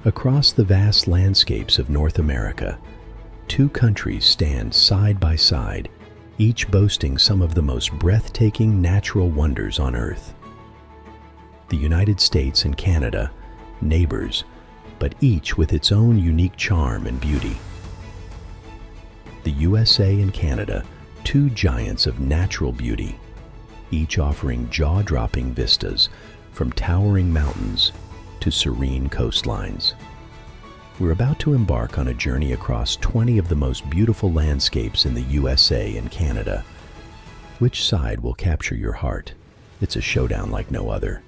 Across the vast landscapes of North America, two countries stand side by side, each boasting some of the most breathtaking natural wonders on Earth. The United States and Canada, neighbors, but each with its own unique charm and beauty. The USA and Canada, two giants of natural beauty, each offering jaw-dropping vistas from towering mountains to serene coastlines. We're about to embark on a journey across 20 of the most beautiful landscapes in the USA and Canada. Which side will capture your heart? It's a showdown like no other.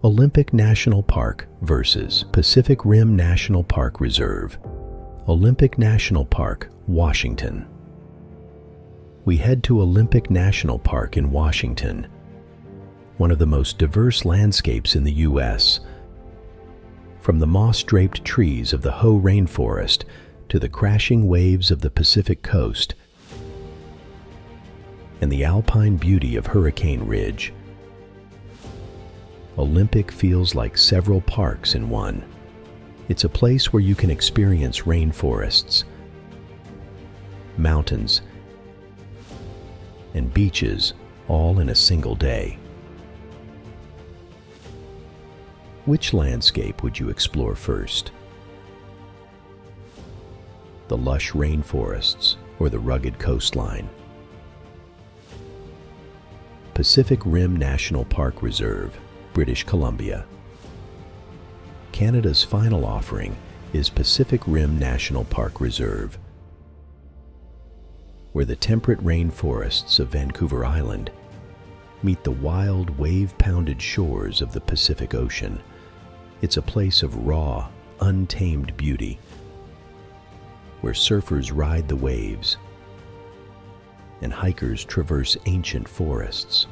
Olympic National Park versus Pacific Rim National Park Reserve. Olympic National Park, Washington. We head to Olympic National Park in Washington, one of the most diverse landscapes in the U.S. From the moss-draped trees of the Hoh rainforest to the crashing waves of the Pacific coast and the alpine beauty of Hurricane Ridge, Olympic feels like several parks in one. It's a place where you can experience rainforests, mountains, and beaches all in a single day. Which landscape would you explore first? The lush rainforests or the rugged coastline? Pacific Rim National Park Reserve, British Columbia. Canada's final offering is Pacific Rim National Park Reserve, where the temperate rainforests of Vancouver Island meet the wild, wave-pounded shores of the Pacific Ocean. It's a place of raw, untamed beauty, where surfers ride the waves and hikers traverse ancient forests.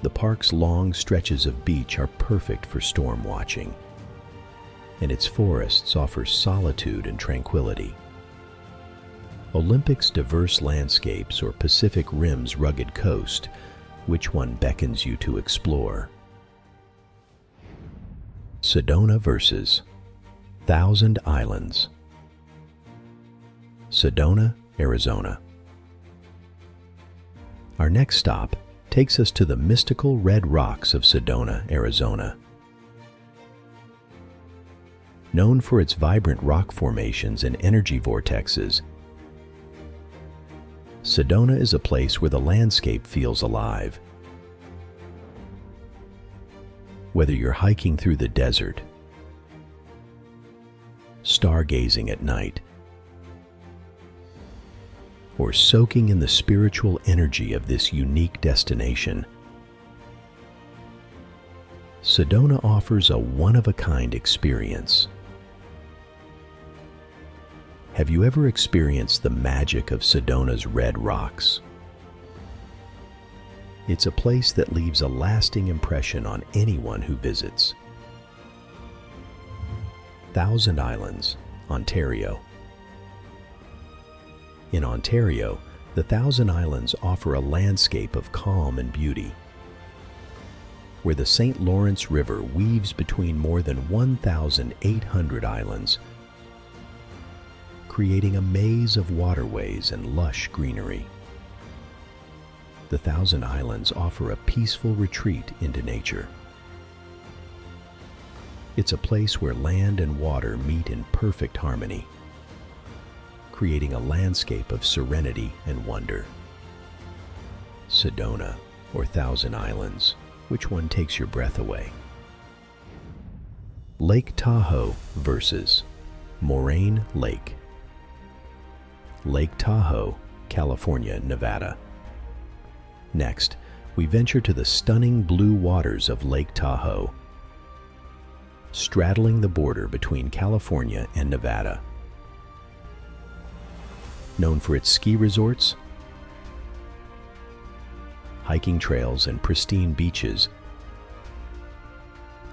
The park's long stretches of beach are perfect for storm watching, and its forests offer solitude and tranquility. Olympic's diverse landscapes or Pacific Rim's rugged coast, which one beckons you to explore? Sedona versus Thousand Islands. Sedona, Arizona. Our next stop takes us to the mystical red rocks of Sedona, Arizona. Known for its vibrant rock formations and energy vortexes, Sedona is a place where the landscape feels alive. Whether you're hiking through the desert, stargazing at night, or soaking in the spiritual energy of this unique destination, Sedona offers a one-of-a-kind experience. Have you ever experienced the magic of Sedona's red rocks? It's a place that leaves a lasting impression on anyone who visits. Thousand Islands, Ontario. In Ontario, the Thousand Islands offer a landscape of calm and beauty, where the St. Lawrence River weaves between more than 1,800 islands, creating a maze of waterways and lush greenery. The Thousand Islands offer a peaceful retreat into nature. It's a place where land and water meet in perfect harmony, creating a landscape of serenity and wonder. Sedona, or Thousand Islands, which one takes your breath away? Lake Tahoe versus Moraine Lake. Lake Tahoe, California, Nevada. Next, we venture to the stunning blue waters of Lake Tahoe, straddling the border between California and Nevada. Known for its ski resorts, hiking trails, and pristine beaches,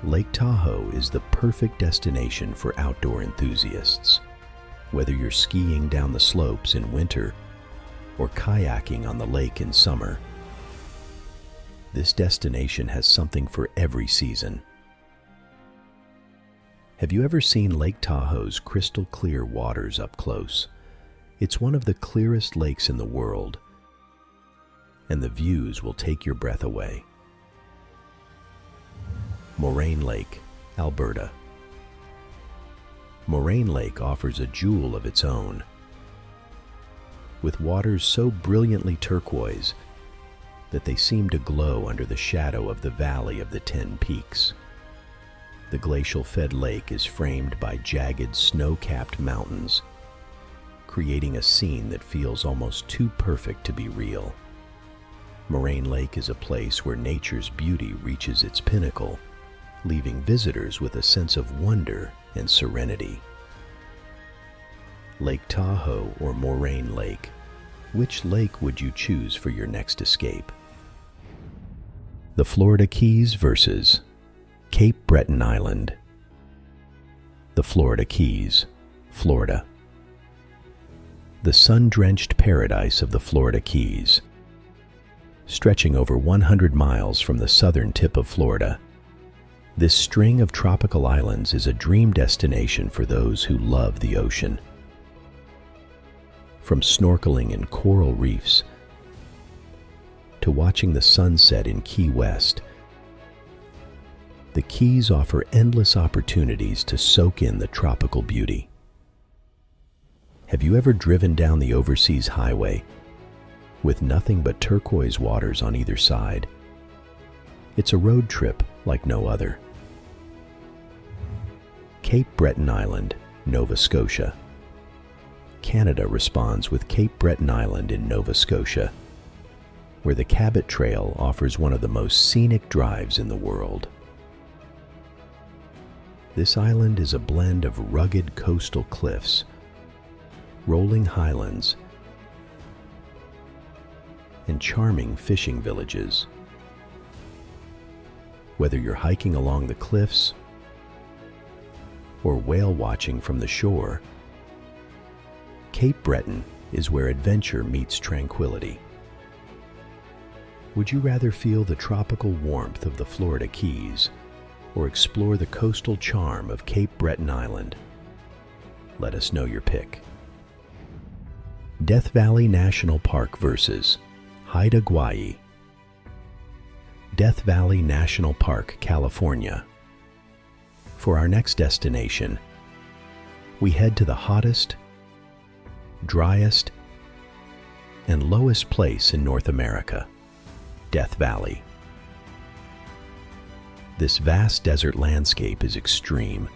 Lake Tahoe is the perfect destination for outdoor enthusiasts. Whether you're skiing down the slopes in winter or kayaking on the lake in summer, this destination has something for every season. Have you ever seen Lake Tahoe's crystal clear waters up close? It's one of the clearest lakes in the world, and the views will take your breath away. Moraine Lake, Alberta. Moraine Lake offers a jewel of its own, with waters so brilliantly turquoise that they seem to glow under the shadow of the Valley of the 10 Peaks. The glacial-fed lake is framed by jagged, snow-capped mountains, creating a scene that feels almost too perfect to be real. Moraine Lake is a place where nature's beauty reaches its pinnacle, leaving visitors with a sense of wonder and serenity. Lake Tahoe or Moraine Lake, which lake would you choose for your next escape? The Florida Keys versus Cape Breton Island. The Florida Keys, Florida. The sun-drenched paradise of the Florida Keys, stretching over 100 miles from the southern tip of Florida. This string of tropical islands is a dream destination for those who love the ocean. From snorkeling in coral reefs to watching the sunset in Key West, the Keys offer endless opportunities to soak in the tropical beauty. Have you ever driven down the overseas highway with nothing but turquoise waters on either side? It's a road trip like no other. Cape Breton Island, Nova Scotia. Canada responds with Cape Breton Island in Nova Scotia, where the Cabot Trail offers one of the most scenic drives in the world. This island is a blend of rugged coastal cliffs, rolling highlands, and charming fishing villages. Whether you're hiking along the cliffs or whale watching from the shore, Cape Breton is where adventure meets tranquility. Would you rather feel the tropical warmth of the Florida Keys or explore the coastal charm of Cape Breton Island? Let us know your pick. Death Valley National Park versus Haida Gwaii. Death Valley National Park, California. For our next destination, we head to the hottest, driest, and lowest place in North America, Death Valley. This vast desert landscape is extreme,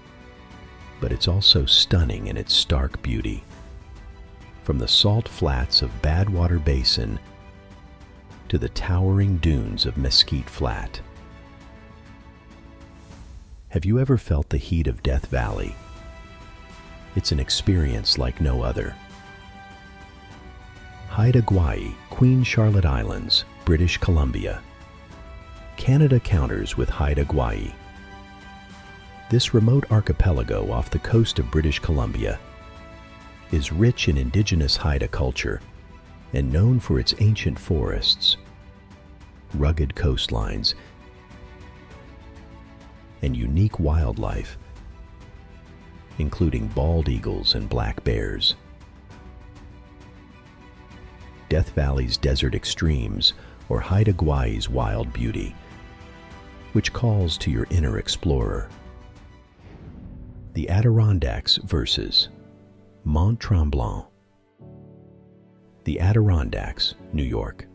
but it's also stunning in its stark beauty. From the salt flats of Badwater Basin to the towering dunes of Mesquite Flat. Have you ever felt the heat of Death Valley? It's an experience like no other. Haida Gwaii, Queen Charlotte Islands, British Columbia. Canada counters with Haida Gwaii. This remote archipelago off the coast of British Columbia is rich in indigenous Haida culture and known for its ancient forests, rugged coastlines, and unique wildlife, including bald eagles and black bears. Death Valley's desert extremes, or Haida Gwaii's wild beauty, which calls to your inner explorer. The Adirondacks versus Mont Tremblant. The Adirondacks, New York.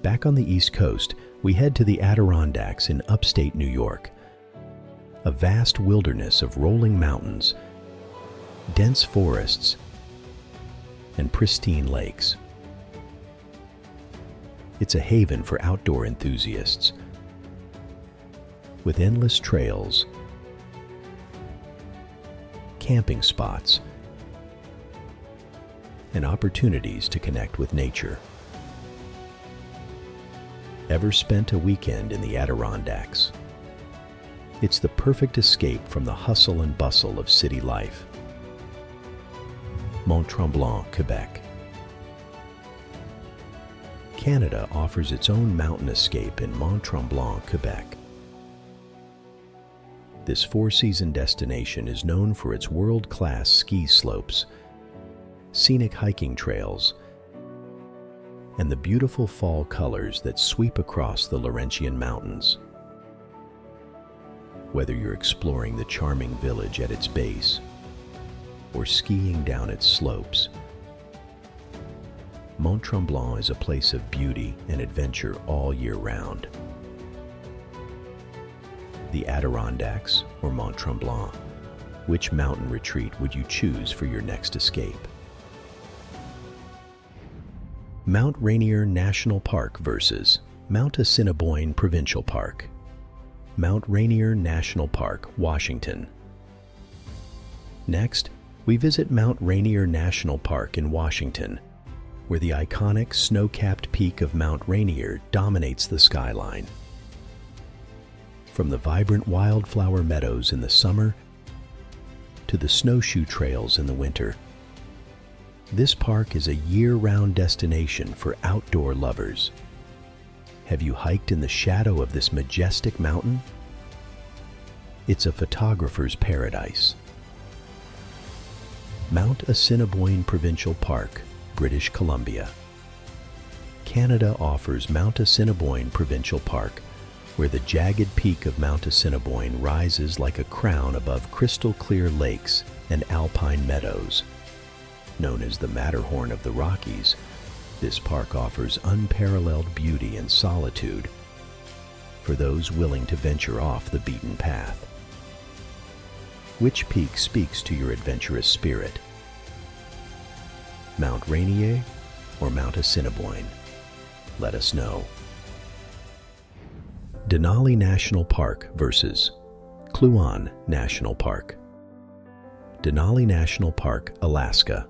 Back on the East Coast, we head to the Adirondacks in upstate New York, a vast wilderness of rolling mountains, dense forests, and pristine lakes. It's a haven for outdoor enthusiasts, with endless trails, camping spots, and opportunities to connect with nature. Ever spent a weekend in the Adirondacks? It's the perfect escape from the hustle and bustle of city life. Mont Tremblant, Quebec. Canada offers its own mountain escape in Mont Tremblant, Quebec. This four-season destination is known for its world-class ski slopes, scenic hiking trails, and the beautiful fall colors that sweep across the Laurentian Mountains. Whether you're exploring the charming village at its base or skiing down its slopes, Mont Tremblant is a place of beauty and adventure all year round. The Adirondacks or Mont Tremblant, which mountain retreat would you choose for your next escape? Mount Rainier National Park versus Mount Assiniboine Provincial Park. Mount Rainier National Park, Washington. Next, we visit Mount Rainier National Park in Washington, where the iconic snow-capped peak of Mount Rainier dominates the skyline. From the vibrant wildflower meadows in the summer to the snowshoe trails in the winter, this park is a year-round destination for outdoor lovers. Have you hiked in the shadow of this majestic mountain? It's a photographer's paradise. Mount Assiniboine Provincial Park, British Columbia. Canada offers Mount Assiniboine Provincial Park, where the jagged peak of Mount Assiniboine rises like a crown above crystal-clear lakes and alpine meadows. Known as the Matterhorn of the Rockies, this park offers unparalleled beauty and solitude for those willing to venture off the beaten path. Which peak speaks to your adventurous spirit? Mount Rainier or Mount Assiniboine? Let us know. Denali National Park versus Kluane National Park. Denali National Park, Alaska.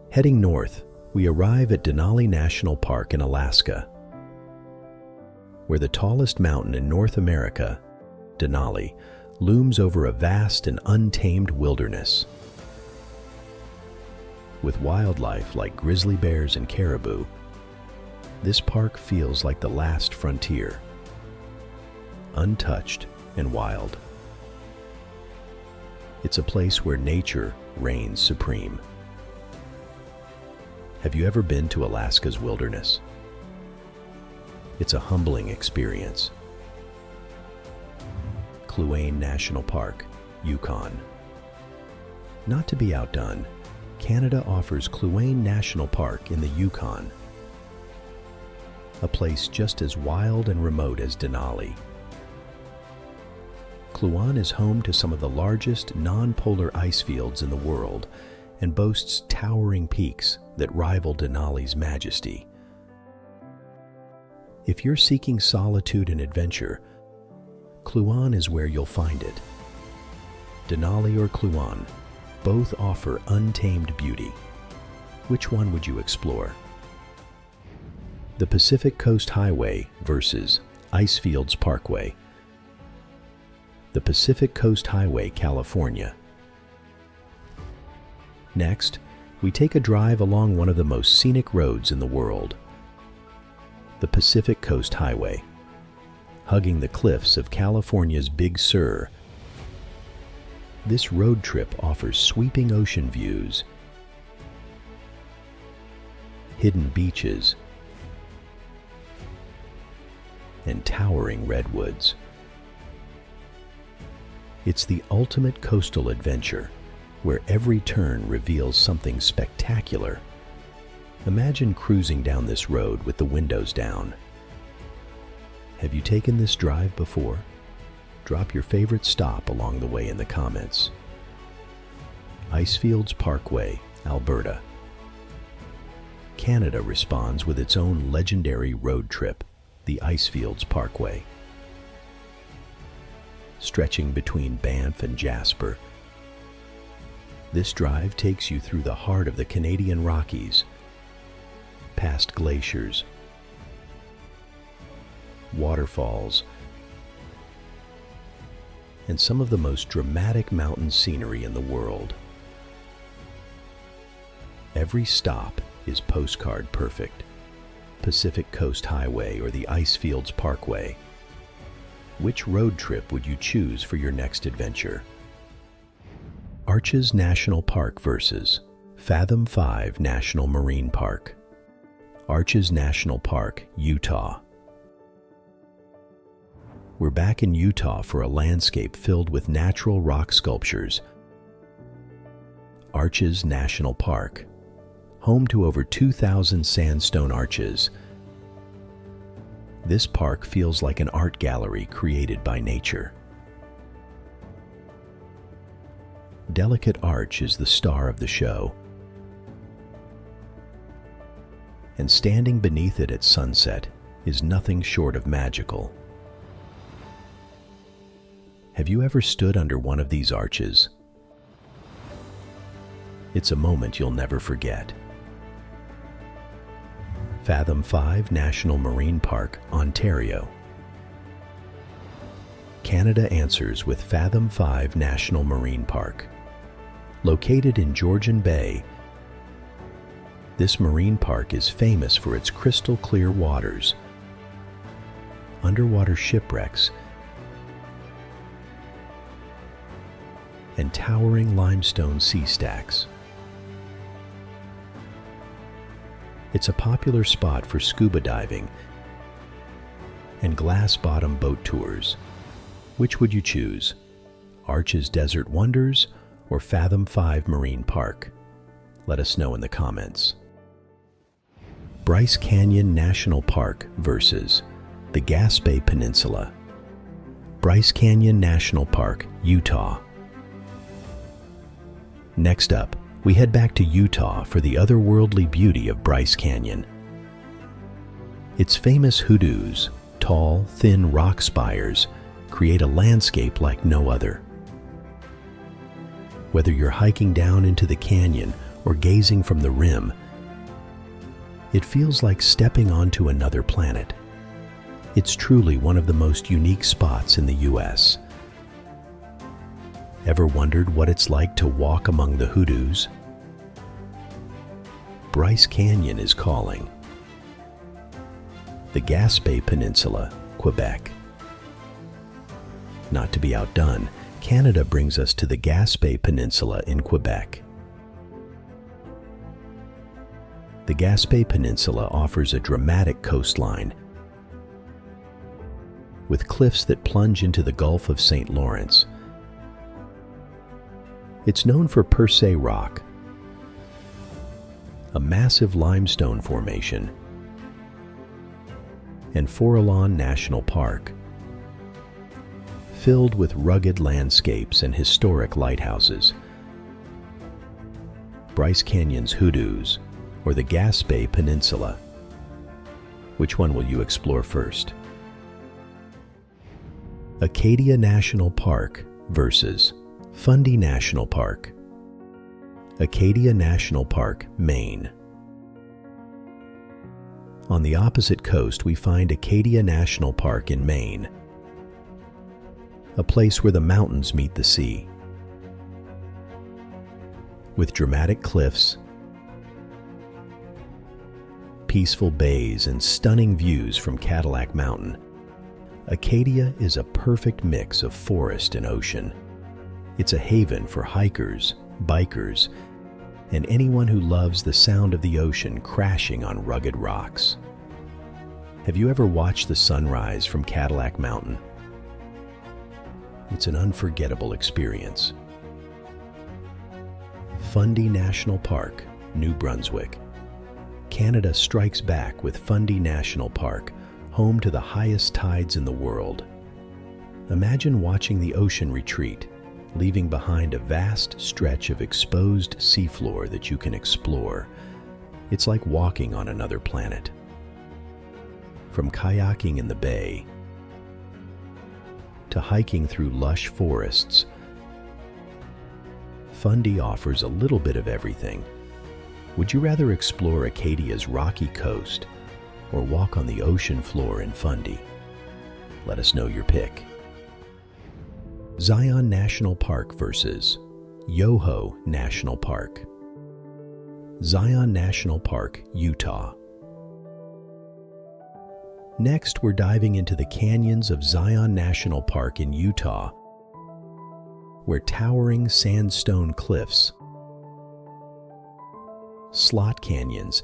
Heading north, we arrive at Denali National Park in Alaska, where the tallest mountain in North America, Denali, looms over a vast and untamed wilderness. With wildlife like grizzly bears and caribou, this park feels like the last frontier, untouched and wild. It's a place where nature reigns supreme. Have you ever been to Alaska's wilderness? It's a humbling experience. Kluane National Park, Yukon. Not to be outdone, Canada offers Kluane National Park in the Yukon, a place just as wild and remote as Denali. Kluane is home to some of the largest non-polar ice fields in the world and boasts towering peaks that rival Denali's majesty. If you're seeking solitude and adventure, Kluane is where you'll find it. Denali or Kluane, both offer untamed beauty. Which one would you explore? The Pacific Coast Highway versus Icefields Parkway. The Pacific Coast Highway, California. Next, we take a drive along one of the most scenic roads in the world, the Pacific Coast Highway. Hugging the cliffs of California's Big Sur, this road trip offers sweeping ocean views, hidden beaches, and towering redwoods. It's the ultimate coastal adventure, where every turn reveals something spectacular. Imagine cruising down this road with the windows down. Have you taken this drive before? Drop your favorite stop along the way in the comments. Icefields Parkway, Alberta. Canada responds with its own legendary road trip, the Icefields Parkway. Stretching between Banff and Jasper, this drive takes you through the heart of the Canadian Rockies, past glaciers, waterfalls, and some of the most dramatic mountain scenery in the world. Every stop is postcard perfect. Pacific Coast Highway or the Icefields Parkway. Which road trip would you choose for your next adventure? Arches National Park versus Fathom 5 National Marine Park. Arches National Park, Utah. We're back in Utah for a landscape filled with natural rock sculptures. Arches National Park, home to over 2,000 sandstone arches. This park feels like an art gallery created by nature. Delicate arch is the star of the show, and standing beneath it at sunset is nothing short of magical. Have you ever stood under one of these arches? It's a moment you'll never forget. Fathom 5 National Marine Park, Ontario. Canada answers with Fathom 5 National Marine Park. Located in Georgian Bay, this marine park is famous for its crystal clear waters, underwater shipwrecks, and towering limestone sea stacks. It's a popular spot for scuba diving and glass-bottom boat tours. Which would you choose? Arches Desert Wonders or Fathom 5 Marine Park? Let us know in the comments. Bryce Canyon National Park versus the Gaspé Peninsula. Bryce Canyon National Park, Utah. Next up, we head back to Utah for the otherworldly beauty of Bryce Canyon. Its famous hoodoos, tall, thin rock spires, create a landscape like no other. Whether you're hiking down into the canyon or gazing from the rim, it feels like stepping onto another planet. It's truly one of the most unique spots in the U.S. Ever wondered what it's like to walk among the hoodoos? Bryce Canyon is calling. The Gaspé Peninsula, Quebec. Not to be outdone, Canada brings us to the Gaspé Peninsula in Quebec. The Gaspé Peninsula offers a dramatic coastline with cliffs that plunge into the Gulf of St. Lawrence. It's known for Percé Rock, a massive limestone formation, and Forillon National Park, filled with rugged landscapes and historic lighthouses. Bryce Canyon's hoodoos, or the Gaspé Peninsula. Which one will you explore first? Acadia National Park versus Fundy National Park. Acadia National Park, Maine. On the opposite coast, we find Acadia National Park in Maine, a place where the mountains meet the sea. With dramatic cliffs, peaceful bays, and stunning views from Cadillac Mountain, Acadia is a perfect mix of forest and ocean. It's a haven for hikers, bikers, and anyone who loves the sound of the ocean crashing on rugged rocks. Have you ever watched the sunrise from Cadillac Mountain? It's an unforgettable experience. Fundy National Park, New Brunswick. Canada strikes back with Fundy National Park, home to the highest tides in the world. Imagine watching the ocean retreat, leaving behind a vast stretch of exposed seafloor that you can explore. It's like walking on another planet. From kayaking in the bay to hiking through lush forests, Fundy offers a little bit of everything. Would you rather explore Acadia's rocky coast or walk on the ocean floor in Fundy? Let us know your pick. Zion National Park versus Yoho National Park. Zion National Park, Utah. Next, we're diving into the canyons of Zion National Park in Utah, where towering sandstone cliffs, slot canyons,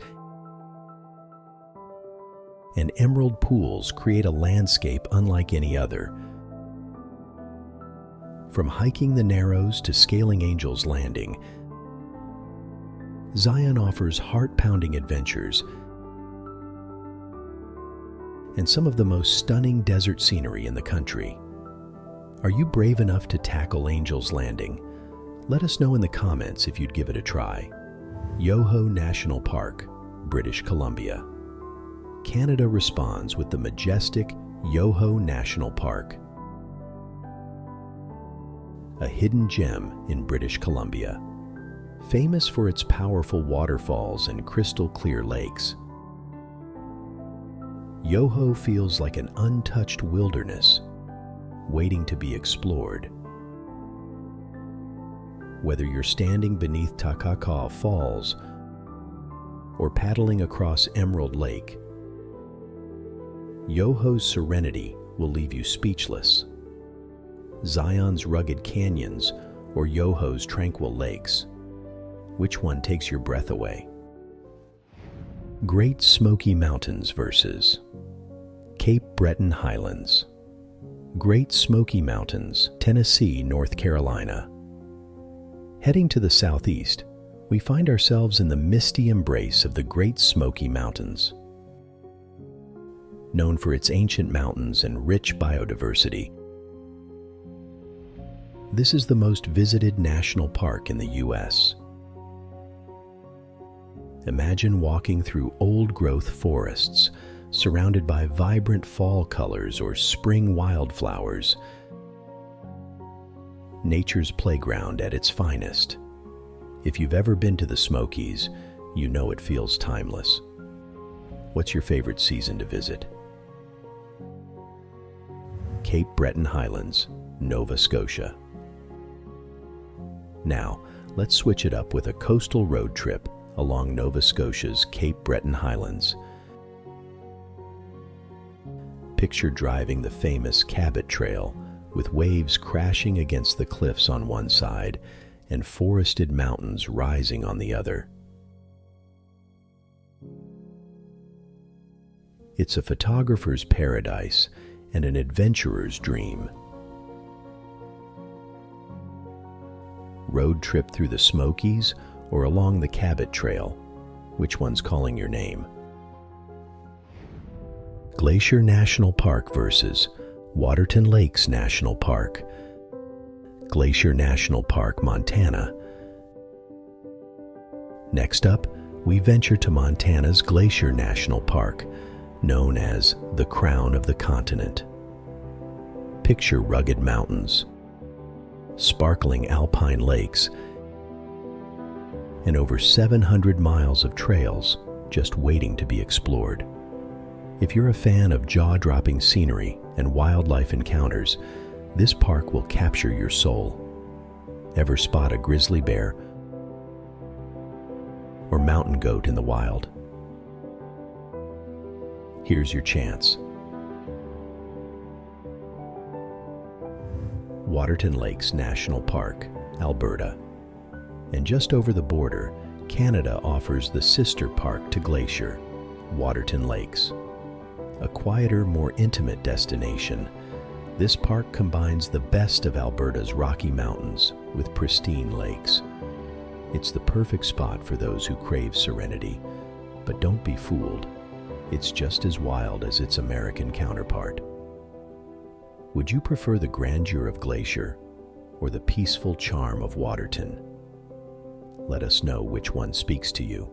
and emerald pools create a landscape unlike any other. From hiking the Narrows to scaling Angel's Landing, Zion offers heart-pounding adventures and some of the most stunning desert scenery in the country. Are you brave enough to tackle Angel's Landing? Let us know in the comments if you'd give it a try. Yoho National Park, British Columbia. Canada responds with the majestic Yoho National Park, a hidden gem in British Columbia. Famous for its powerful waterfalls and crystal-clear lakes, Yoho feels like an untouched wilderness waiting to be explored. Whether you're standing beneath Takaka Falls or paddling across Emerald Lake, Yoho's serenity will leave you speechless. Zion's rugged canyons or Yoho's tranquil lakes, which one takes your breath away? Great Smoky Mountains versus Cape Breton Highlands. Great Smoky Mountains, Tennessee, North Carolina. Heading to the southeast, we find ourselves in the misty embrace of the Great Smoky Mountains. Known for its ancient mountains and rich biodiversity, this is the most visited national park in the U.S. Imagine walking through old-growth forests, surrounded by vibrant fall colors or spring wildflowers. Nature's playground at its finest. If you've ever been to the Smokies, you know it feels timeless. What's your favorite season to visit? Cape Breton Highlands, Nova Scotia. Now, let's switch it up with a coastal road trip along Nova Scotia's Cape Breton Highlands. Picture driving the famous Cabot Trail, with waves crashing against the cliffs on one side and forested mountains rising on the other. It's a photographer's paradise and an adventurer's dream. Road trip through the Smokies or along the Cabot Trail? Which one's calling your name? Glacier National Park versus Waterton Lakes National Park. Glacier National Park, Montana. Next up, we venture to Montana's Glacier National Park, known as the crown of the continent. Picture rugged mountains, sparkling alpine lakes, and over 700 miles of trails just waiting to be explored. If you're a fan of jaw-dropping scenery and wildlife encounters, this park will capture your soul. Ever spot a grizzly bear or mountain goat in the wild? Here's your chance. Waterton Lakes National Park, Alberta. And just over the border, Canada offers the sister park to Glacier, Waterton Lakes. A quieter, more intimate destination, this park combines the best of Alberta's Rocky Mountains with pristine lakes. It's the perfect spot for those who crave serenity, but don't be fooled. It's just as wild as its American counterpart. Would you prefer the grandeur of Glacier or the peaceful charm of Waterton? Let us know which one speaks to you.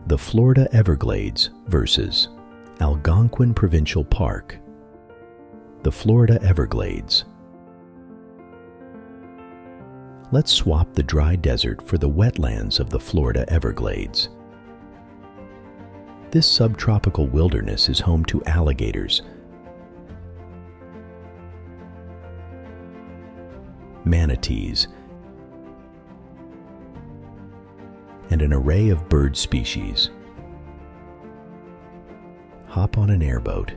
The Florida Everglades versus Algonquin Provincial Park. The Florida Everglades. Let's swap the dry desert for the wetlands of the Florida Everglades. This subtropical wilderness is home to alligators, manatees, and an array of bird species. Hop on an airboat,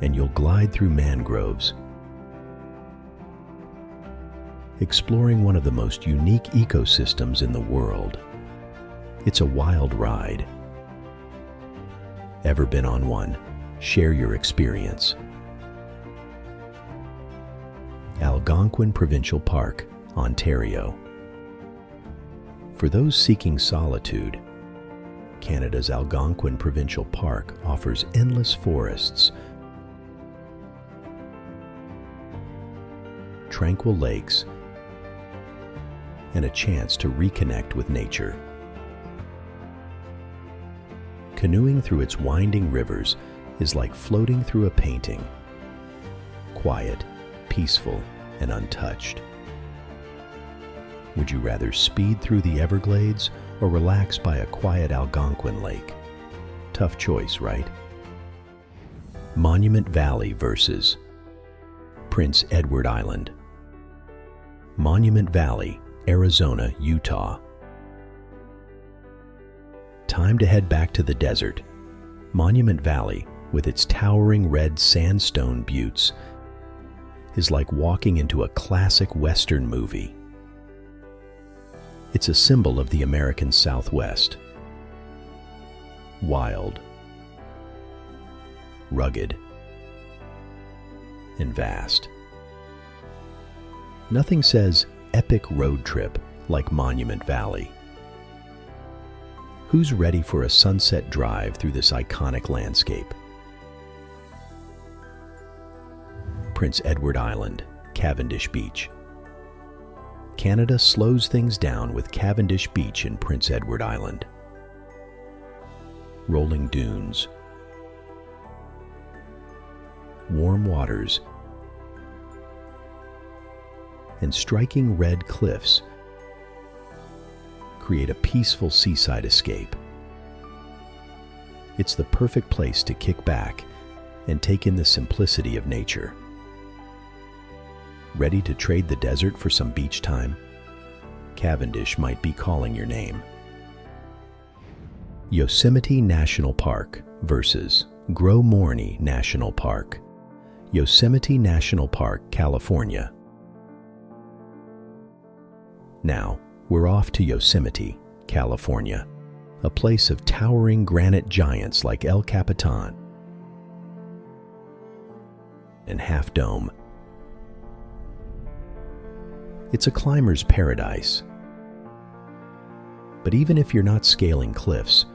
and you'll glide through mangroves, exploring one of the most unique ecosystems in the world. It's a wild ride. Ever been on one? Share your experience. Algonquin Provincial Park, Ontario. For those seeking solitude, Canada's Algonquin Provincial Park offers endless forests, tranquil lakes, and a chance to reconnect with nature. Canoeing through its winding rivers is like floating through a painting, quiet, peaceful, and untouched. Would you rather speed through the Everglades or relax by a quiet Algonquin lake? Tough choice, right? Monument Valley versus Prince Edward Island. Monument Valley, Arizona, Utah. Time to head back to the desert. Monument Valley, with its towering red sandstone buttes, is like walking into a classic Western movie. It's a symbol of the American Southwest. Wild, rugged, and vast. Nothing says epic road trip like Monument Valley. Who's ready for a sunset drive through this iconic landscape? Prince Edward Island, Cavendish Beach. Canada slows things down with Cavendish Beach in Prince Edward Island. Rolling dunes, warm waters, and striking red cliffs create a peaceful seaside escape. It's the perfect place to kick back and take in the simplicity of nature. Ready to trade the desert for some beach time? Cavendish might be calling your name. Yosemite National Park versus Gros Morne National Park. Yosemite National Park, California. Now, we're off to Yosemite, California, a place of towering granite giants like El Capitan and Half Dome. It's a climber's paradise. But even if you're not scaling cliffs,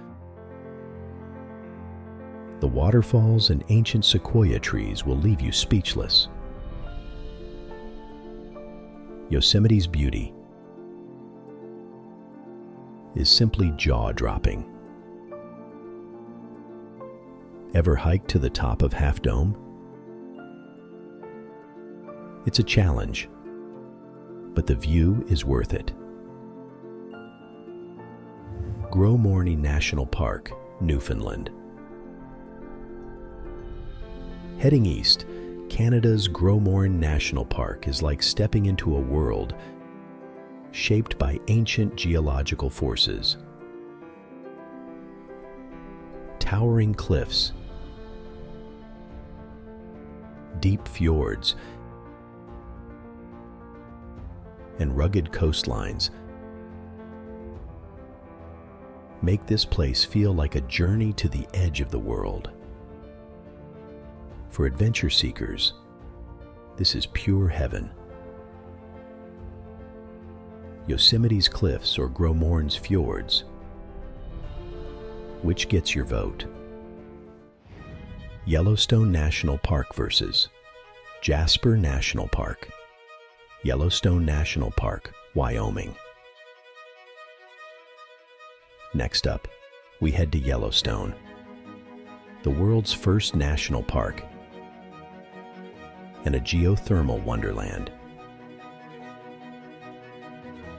the waterfalls and ancient sequoia trees will leave you speechless. Yosemite's beauty is simply jaw-dropping. Ever hiked to the top of Half Dome? It's a challenge, but the view is worth it. Gros Morne National Park, Newfoundland. Heading east, Canada's Gros Morne National Park is like stepping into a world shaped by ancient geological forces. Towering cliffs, deep fjords, and rugged coastlines make this place feel like a journey to the edge of the world. For adventure seekers, this is pure heaven. Yosemite's cliffs or Gros Morne's fjords. Which gets your vote? Yellowstone National Park versus Jasper National Park. Yellowstone National Park, Wyoming. Next up, we head to Yellowstone, the world's first national park and a geothermal wonderland.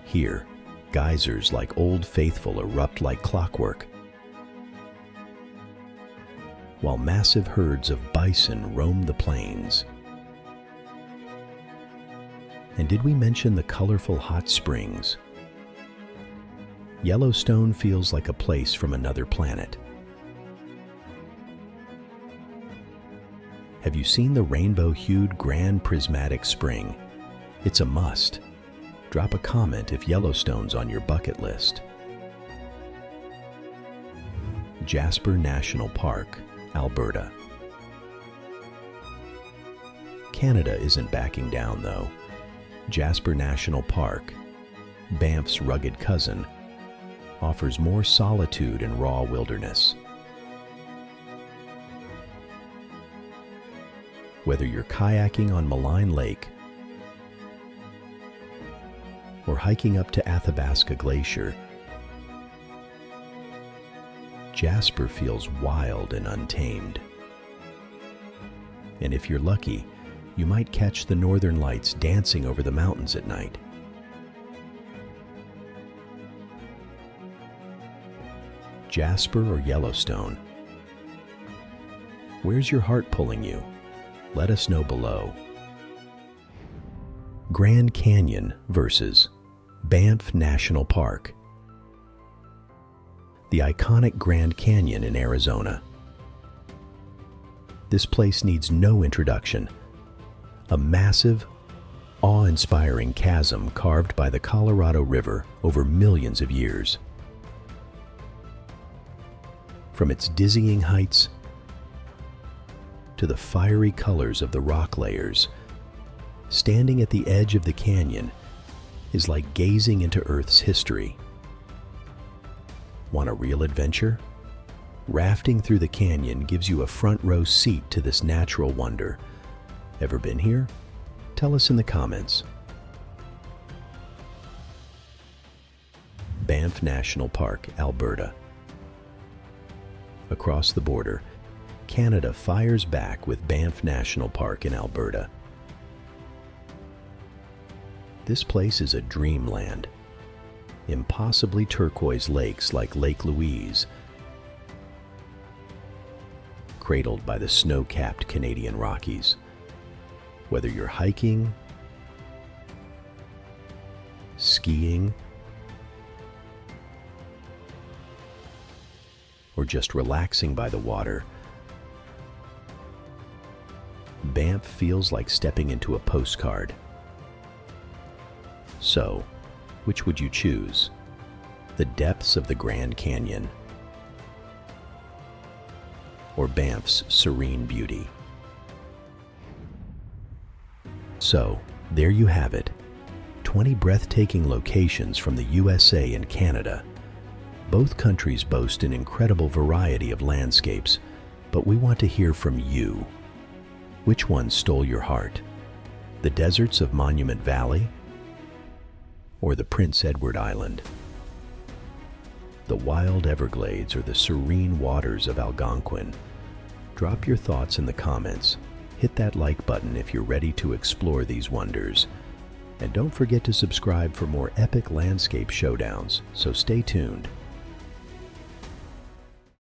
Here, geysers like Old Faithful erupt like clockwork, while massive herds of bison roam the plains. And did we mention the colorful hot springs? Yellowstone feels like a place from another planet. Have you seen the rainbow-hued Grand Prismatic Spring? It's a must. Drop a comment if Yellowstone's on your bucket list. Jasper National Park, Alberta. Canada isn't backing down, though. Jasper National Park, Banff's rugged cousin, offers more solitude and raw wilderness. Whether you're kayaking on Malign Lake or hiking up to Athabasca Glacier, Jasper feels wild and untamed. And if you're lucky, you might catch the northern lights dancing over the mountains at night. Jasper or Yellowstone? Where's your heart pulling you? Let us know below. Grand Canyon versus Banff National Park. The iconic Grand Canyon in Arizona. This place needs no introduction. A massive, awe-inspiring chasm carved by the Colorado River over millions of years. From its dizzying heights to the fiery colors of the rock layers, standing at the edge of the canyon is like gazing into Earth's history. Want a real adventure? Rafting through the canyon gives you a front row seat to this natural wonder. Ever been here? Tell us in the comments. Banff National Park, Alberta. Across the border, Canada fires back with Banff National Park in Alberta. This place is a dreamland. Impossibly turquoise lakes like Lake Louise, cradled by the snow-capped Canadian Rockies. Whether you're hiking, skiing, or just relaxing by the water, Banff feels like stepping into a postcard. So, which would you choose? The depths of the Grand Canyon or Banff's serene beauty? So, there you have it. 20 breathtaking locations from the USA and Canada. Both countries boast an incredible variety of landscapes, but we want to hear from you. Which one stole your heart? The deserts of Monument Valley or the Prince Edward Island? The wild Everglades or the serene waters of Algonquin? Drop your thoughts in the comments. Hit that like button if you're ready to explore these wonders. And don't forget to subscribe for more epic landscape showdowns, so stay tuned.